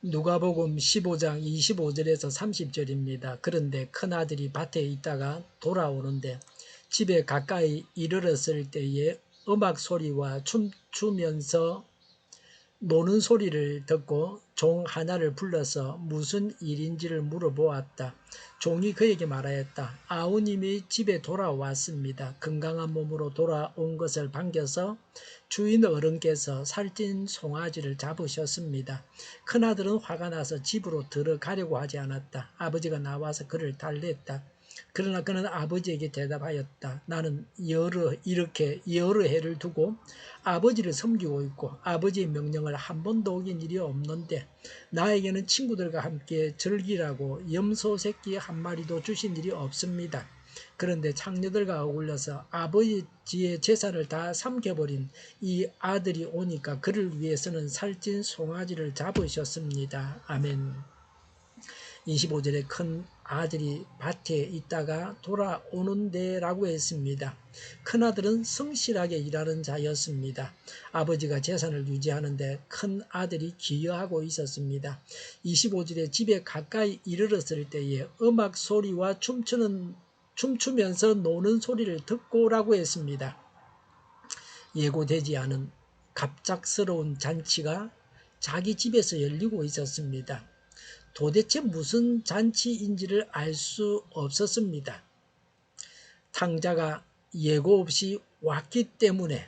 누가복음 15장 25절에서 30절입니다. 그런데 큰아들이 밭에 있다가 돌아오는데 집에 가까이 이르렀을 때에 음악 소리와 춤추면서 노는 소리를 듣고 종 하나를 불러서 무슨 일인지를 물어보았다. 종이 그에게 말하였다. 아우님이 집에 돌아왔습니다. 건강한 몸으로 돌아온 것을 반겨서 주인 어른께서 살찐 송아지를 잡으셨습니다. 큰아들은 화가 나서 집으로 들어가려고 하지 않았다. 아버지가 나와서 그를 달랬다. 그러나 그는 아버지에게 대답하였다. 나는 이렇게 여러 해를 두고 아버지를 섬기고 있고 아버지의 명령을 한 번도 어긴 일이 없는데 나에게는 친구들과 함께 즐기라고 염소 새끼 한 마리도 주신 일이 없습니다. 그런데 창녀들과 어울려서 아버지의 재산을 다 삼켜버린 이 아들이 오니까 그를 위해서는 살찐 송아지를 잡으셨습니다. 아멘. 25절에 큰 아들이 밭에 있다가 돌아오는데 라고 했습니다. 큰아들은 성실하게 일하는 자였습니다. 아버지가 재산을 유지하는데 큰 아들이 기여하고 있었습니다. 25절에 집에 가까이 이르렀을 때에 음악 소리와 춤추면서 노는 소리를 듣고 라고 했습니다. 예고되지 않은 갑작스러운 잔치가 자기 집에서 열리고 있었습니다. 도대체 무슨 잔치인지를 알 수 없었습니다. 탕자가 예고 없이 왔기 때문에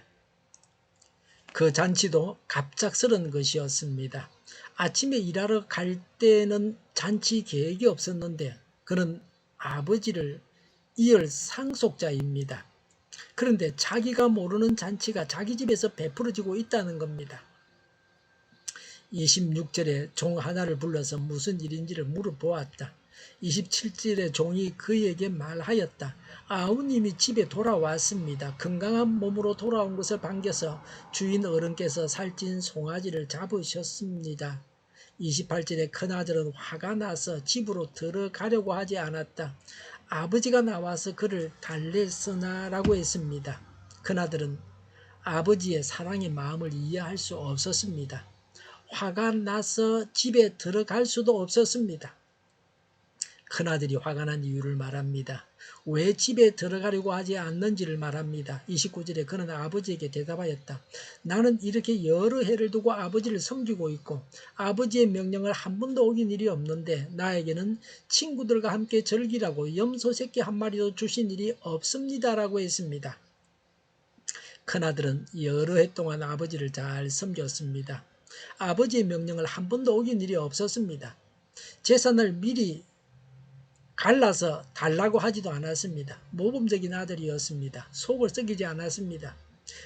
그 잔치도 갑작스런 것이었습니다. 아침에 일하러 갈 때는 잔치 계획이 없었는데 그는 아버지를 이을 상속자입니다. 그런데 자기가 모르는 잔치가 자기 집에서 베풀어지고 있다는 겁니다. 26절에 종 하나를 불러서 무슨 일인지를 물어보았다. 27절에 종이 그에게 말하였다. 아우님이 집에 돌아왔습니다. 건강한 몸으로 돌아온 것을 반겨서 주인 어른께서 살찐 송아지를 잡으셨습니다. 28절에 큰아들은 화가 나서 집으로 들어가려고 하지 않았다. 아버지가 나와서 그를 달랬으나 라고 했습니다. 큰아들은 아버지의 사랑의 마음을 이해할 수 없었습니다. 화가 나서 집에 들어갈 수도 없었습니다. 큰아들이 화가 난 이유를 말합니다. 왜 집에 들어가려고 하지 않는지를 말합니다. 29절에 그는 아버지에게 대답하였다. 나는 이렇게 여러 해를 두고 아버지를 섬기고 있고 아버지의 명령을 한 번도 어긴 일이 없는데 나에게는 친구들과 함께 즐기라고 염소 새끼 한 마리도 주신 일이 없습니다. 라고 했습니다. 큰아들은 여러 해 동안 아버지를 잘 섬겼습니다. 아버지의 명령을 한 번도 어긴 일이 없었습니다. 재산을 미리 갈라서 달라고 하지도 않았습니다. 모범적인 아들이었습니다. 속을 썩이지 않았습니다.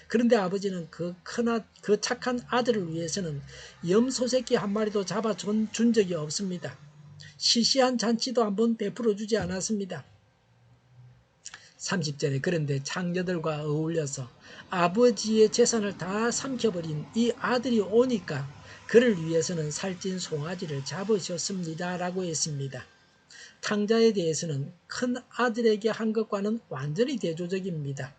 그런데 아버지는 그 착한 아들을 위해서는 염소 새끼 한 마리도 잡아준 적이 없습니다. 시시한 잔치도 한번 베풀어 주지 않았습니다. 30절에 그런데 창녀들과 어울려서 아버지의 재산을 다 삼켜버린 이 아들이 오니까 그를 위해서는 살찐 송아지를 잡으셨습니다. 라고 했습니다. 탕자에 대해서는 큰 아들에게 한 것과는 완전히 대조적입니다.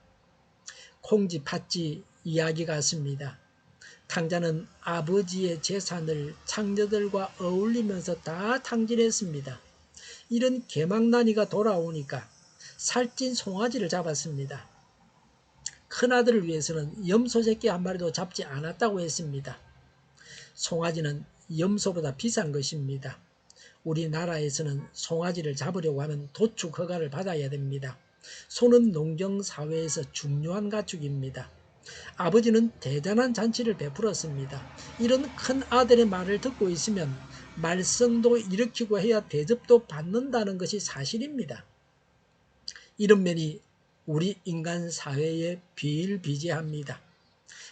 콩쥐 팥쥐 이야기 같습니다. 탕자는 아버지의 재산을 창녀들과 어울리면서 다 탕진했습니다. 이런 개망난이가 돌아오니까 살찐 송아지를 잡았습니다. 큰아들을 위해서는 염소 새끼 한 마리도 잡지 않았다고 했습니다. 송아지는 염소보다 비싼 것입니다. 우리나라에서는 송아지를 잡으려고 하면 도축 허가를 받아야 됩니다. 소는 농경사회에서 중요한 가축입니다. 아버지는 대단한 잔치를 베풀었습니다. 이런 큰 아들의 말을 듣고 있으면 말썽도 일으키고 해야 대접도 받는다는 것이 사실입니다. 이런 면이 우리 인간 사회에 비일비재합니다.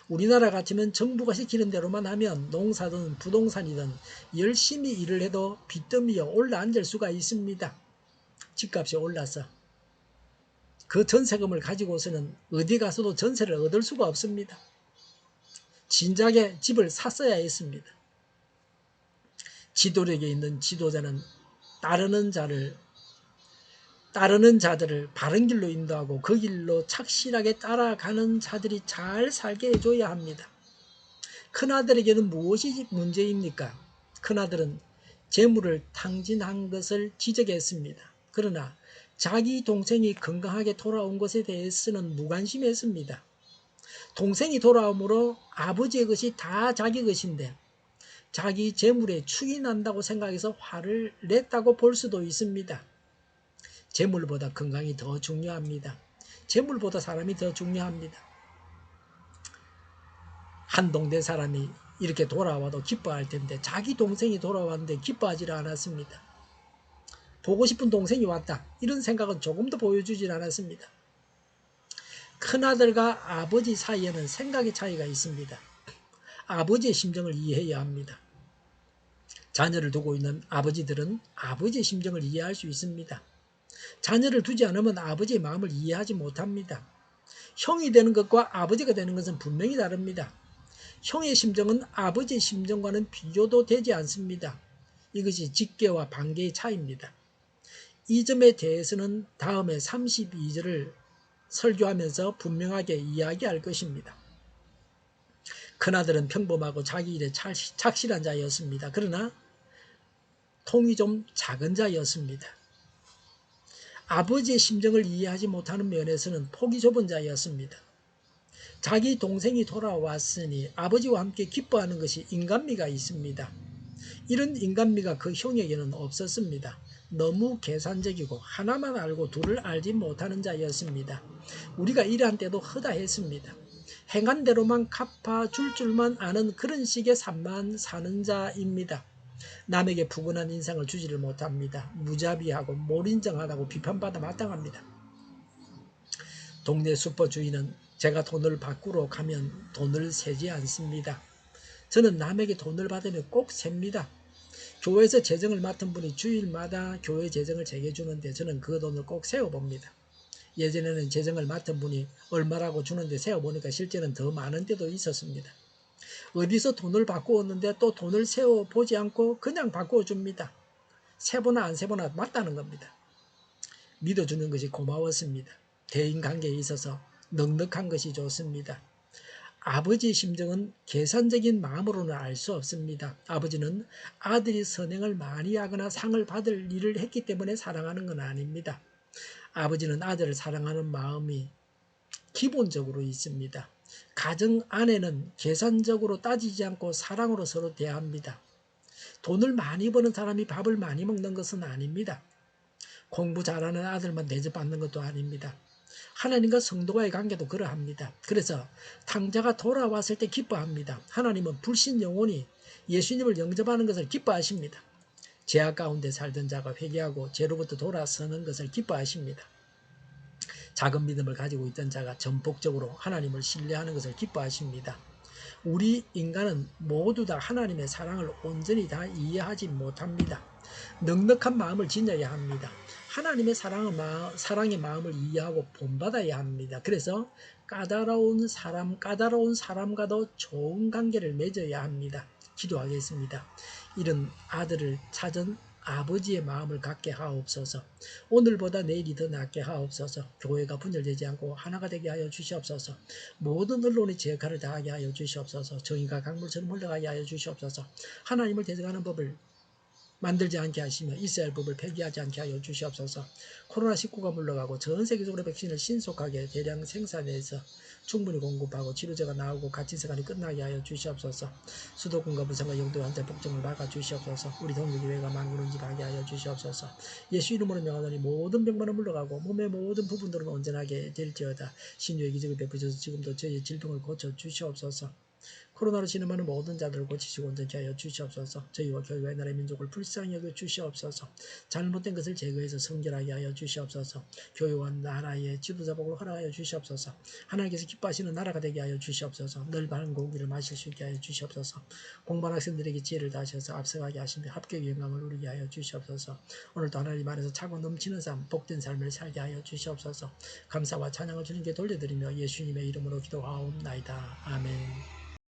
우리나라 같으면 정부가 시키는 대로만 하면 농사든 부동산이든 열심히 일을 해도 빚더미에 올라앉을 수가 있습니다. 집값이 올라서 그 전세금을 가지고서는 어디 가서도 전세를 얻을 수가 없습니다. 진작에 집을 샀어야 했습니다. 지도력에 있는 지도자는 따르는 자들을 바른 길로 인도하고 그 길로 착실하게 따라가는 자들이 잘 살게 해줘야 합니다. 큰아들에게는 무엇이 문제입니까? 큰아들은 재물을 탕진한 것을 지적했습니다. 그러나 자기 동생이 건강하게 돌아온 것에 대해서는 무관심했습니다. 동생이 돌아오므로 아버지의 것이 다 자기 것인데 자기 재물에 축이 난다고 생각해서 화를 냈다고 볼 수도 있습니다. 재물보다 건강이 더 중요합니다. 재물보다 사람이 더 중요합니다. 한 동네 사람이 이렇게 돌아와도 기뻐할 텐데 자기 동생이 돌아왔는데 기뻐하지 않았습니다. 보고 싶은 동생이 왔다. 이런 생각은 조금도 보여주질 않았습니다. 큰아들과 아버지 사이에는 생각의 차이가 있습니다. 아버지의 심정을 이해해야 합니다. 자녀를 두고 있는 아버지들은 아버지의 심정을 이해할 수 있습니다. 자녀를 두지 않으면 아버지의 마음을 이해하지 못합니다. 형이 되는 것과 아버지가 되는 것은 분명히 다릅니다. 형의 심정은 아버지의 심정과는 비교도 되지 않습니다. 이것이 직계와 반계의 차이입니다. 이 점에 대해서는 다음에 32절을 설교하면서 분명하게 이야기할 것입니다. 큰아들은 평범하고 자기 일에 착실한 자였습니다. 그러나 통이 좀 작은 자였습니다. 아버지의 심정을 이해하지 못하는 면에서는 폭이 좁은 자였습니다. 자기 동생이 돌아왔으니 아버지와 함께 기뻐하는 것이 인간미가 있습니다. 이런 인간미가 그 형에게는 없었습니다. 너무 계산적이고 하나만 알고 둘을 알지 못하는 자였습니다. 우리가 일한 때도 허다했습니다. 행한 대로만 갚아줄 줄만 아는 그런 식의 삶만 사는 자입니다. 남에게 푸근한 인상을 주지를 못합니다. 무자비하고 몰인정하다고 비판받아 마땅합니다. 동네 슈퍼 주인은 제가 돈을 받으러 가면 돈을 세지 않습니다. 저는 남에게 돈을 받으면 꼭 셉니다. 교회에서 재정을 맡은 분이 주일마다 교회 재정을 제게 주는데 저는 그 돈을 꼭 세어봅니다. 예전에는 재정을 맡은 분이 얼마라고 주는데 세어보니까 실제는 더 많은 때도 있었습니다. 어디서 돈을 바꾸어 왔는데 또 돈을 세어보지 않고 그냥 바꾸어 줍니다. 세보나 안 세보나 맞다는 겁니다. 믿어주는 것이 고마웠습니다. 대인관계에 있어서 넉넉한 것이 좋습니다. 아버지의 심정은 계산적인 마음으로는 알 수 없습니다. 아버지는 아들이 선행을 많이 하거나 상을 받을 일을 했기 때문에 사랑하는 건 아닙니다. 아버지는 아들을 사랑하는 마음이 기본적으로 있습니다. 가정 안에는 계산적으로 따지지 않고 사랑으로 서로 대합니다. 돈을 많이 버는 사람이 밥을 많이 먹는 것은 아닙니다. 공부 잘하는 아들만 대접받는 것도 아닙니다. 하나님과 성도와의 관계도 그러합니다. 그래서 탕자가 돌아왔을 때 기뻐합니다. 하나님은 불신 영혼이 예수님을 영접하는 것을 기뻐하십니다. 죄악 가운데 살던 자가 회개하고 죄로부터 돌아서는 것을 기뻐하십니다. 작은 믿음을 가지고 있던 자가 전폭적으로 하나님을 신뢰하는 것을 기뻐하십니다. 우리 인간은 모두 다 하나님의 사랑을 온전히 다 이해하지 못합니다. 넉넉한 마음을 지녀야 합니다. 하나님의 사랑의 마음을 이해하고 본받아야 합니다. 그래서 까다로운 사람과도 좋은 관계를 맺어야 합니다. 기도하겠습니다. 이런 아들을 찾은 아버지의 마음을 갖게 하옵소서. 오늘보다 내일이 더 낫게 하옵소서. 교회가 분열되지 않고 하나가 되게 하여 주시옵소서. 모든 언론이 제 역할을 다하게 하여 주시옵소서. 정의가 강물처럼 흘러가게 하여 주시옵소서. 하나님을 대적하는 법을 만들지 않게 하시며 이스라엘 법을 폐기하지 않게 하여 주시옵소서. 코로나19가 물러가고 전 세계적으로 백신을 신속하게 대량 생산해서 충분히 공급하고 치료제가 나오고 갇힌세간이 끝나게 하여 주시옵소서. 수도권과 부산과 영도 환자 복종을 막아 주시옵소서. 우리 동료교회가 만군은집하게 하여 주시옵소서. 예수 이름으로 명하노니 모든 병만은 물러가고 몸의 모든 부분들은 온전하게 될지어다. 신유의 기적을 베푸셔서 지금도 저희의 질병을 고쳐 주시옵소서. 코로나로 신음하는 모든 자들을 고치시고 온전케 하여 주시옵소서. 저희와 교회와 나라의 민족을 불쌍히 여겨 주시옵소서. 잘못된 것을 제거해서 성결하게 하여 주시옵소서. 교회와 나라의 지도자복을 허락하여 주시옵소서. 하나님께서 기뻐하시는 나라가 되게 하여 주시옵소서. 늘 바른 공기를 마실 수 있게 하여 주시옵소서. 공부하는 학생들에게 지혜를 다하셔서 앞서가게 하시며 합격의 영광을 누리게 하여 주시옵소서. 오늘도 하나님 안에서 차고 넘치는 삶, 복된 삶을 살게 하여 주시옵소서. 감사와 찬양을 주님께 돌려드리며 예수님의 이름으로 기도하옵나이다. 아멘.